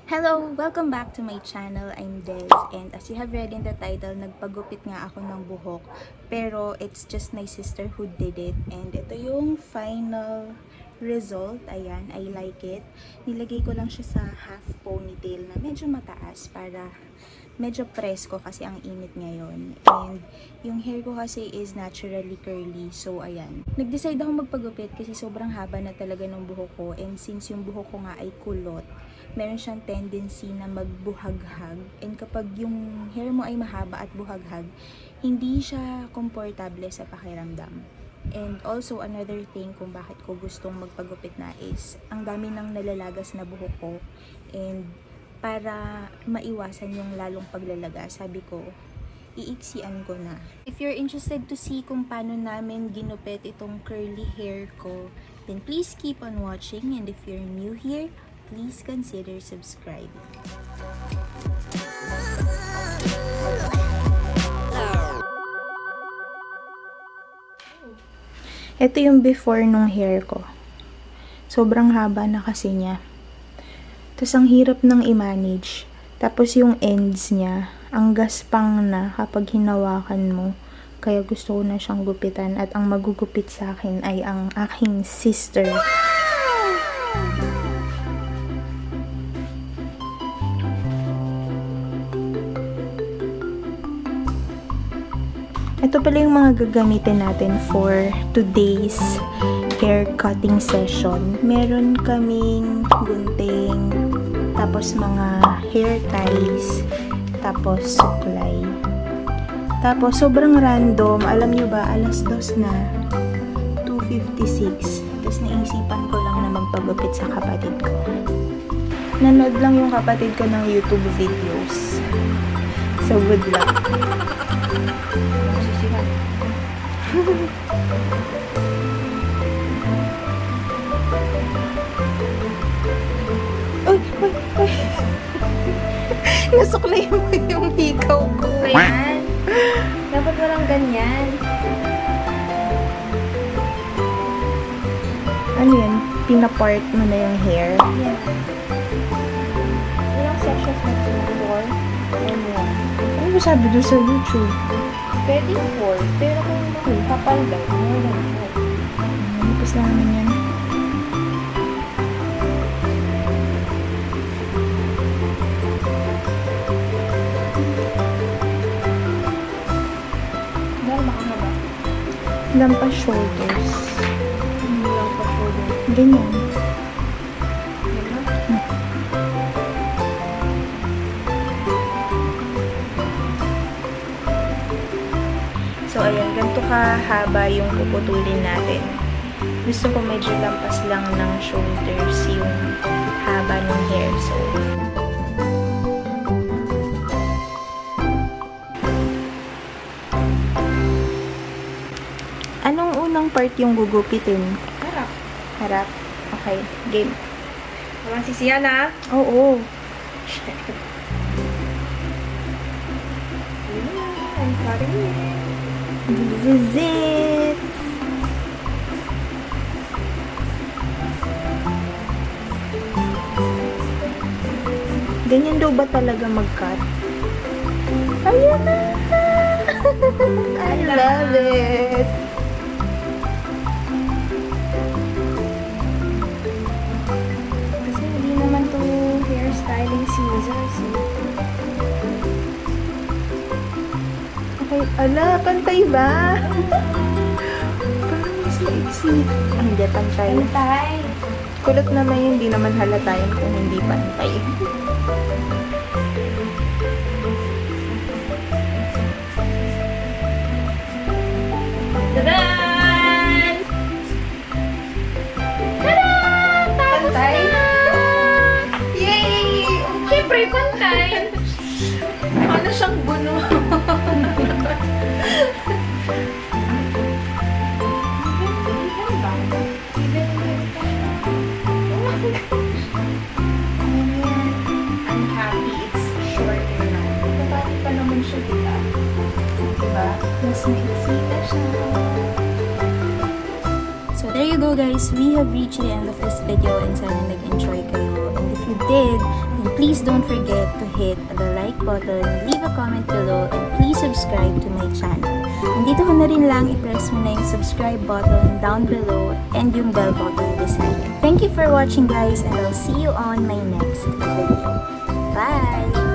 Hello! Welcome back to my channel. I'm Dez, and as you have read in the title, nagpagupit nga ako ng buhok. Pero it's just my sister who did it. And ito yung final result. Ayan, I like it. Nilagay ko lang siya sa half ponytail na medyo mataas para medyo presko kasi ang init ngayon. And yung hair ko kasi is naturally curly. So, ayan. Nag-decide ako magpagupit kasi sobrang haba na talaga ng buhok ko. And since yung buhok ko nga ay kulot, meron siyang tendency na magbuhaghag. And kapag yung hair mo ay mahaba at buhaghag, hindi siya komportable sa pakiramdam. And also, another thing kung bakit ko gustong magpagupit na is, ang dami ng nalalagas na buhok ko. And para maiwasan yung lalong paglalaga, sabi ko, iiksian ko na. If you're interested to see kung paano namin ginupit itong curly hair ko, then please keep on watching. And if you're new here, please consider subscribing. Ito yung before nung hair ko. Sobrang haba na kasi niya. Tapos ang hirap nang i-manage. Tapos yung ends niya, ang gaspang na kapag hinawakan mo. Kaya gusto ko na siyang gupitan. At ang magugupit sa akin ay ang aking sister. Ito pala yung mga gagamitin natin for today's hair cutting session. Meron kaming gunting, tapos mga hair ties, tapos suklay. Tapos sobrang random, alam nyo ba, 2:00 na, 2:56. Tapos naisipan ko lang na magpagupit sa kapatid ko. Nanood lang yung kapatid ko ng YouTube videos. So good luck. Uy! Nasuklay mo yung hikaw ko. Ayan. Dapat walang ganyan. Ano yan? Pinapart mo na yung hair? Yeah. Ilang sections na ito? 4 and 1. Ano ba sabi doon sa YouTube? Pwede 4. Pero kung kapal daw, more than 4. Nipis lang naman yan. Dahil makahaba. Lampas shoulders. Hindi lang pa shoulder. Ganyan. So, ayan, ganito kahaba yung puputulin natin. Gusto ko medyo lampas lang ng shoulders yung haba ng hair. So, anong unang part yung gugupitin? Harap. Harap? Okay, game. Walang sisiyan ha? Oo. I'm cutting it. This is it! Ganyan daw ba talaga mag-cut? Ayan na! I love it! Kasi hindi naman to hairstyling scissors. Okay, ala, pantay ba? Parang mas maiksi. Ah, hindi, pantay. Pantay. Kulot naman yun, hindi naman halata yun kung hindi pantay. Tadaan! Tadaan! Tapos Pantay? na! Yay! Siyempre, pantay! Ano siyang buno? I'm happy it's shorter na. Kapati pa naman siya, diba? Diba? Mas maiksi na siya. So there you go guys, we have reached the end of this video and sana nag-enjoy kayo. And if you did, And please don't forget to hit the like button, leave a comment below, and please subscribe to my channel. Andito ko na rin lang, i-press mo na yung subscribe button down below and yung bell button beside it. Thank you for watching guys, and I'll see you on my next video. Bye!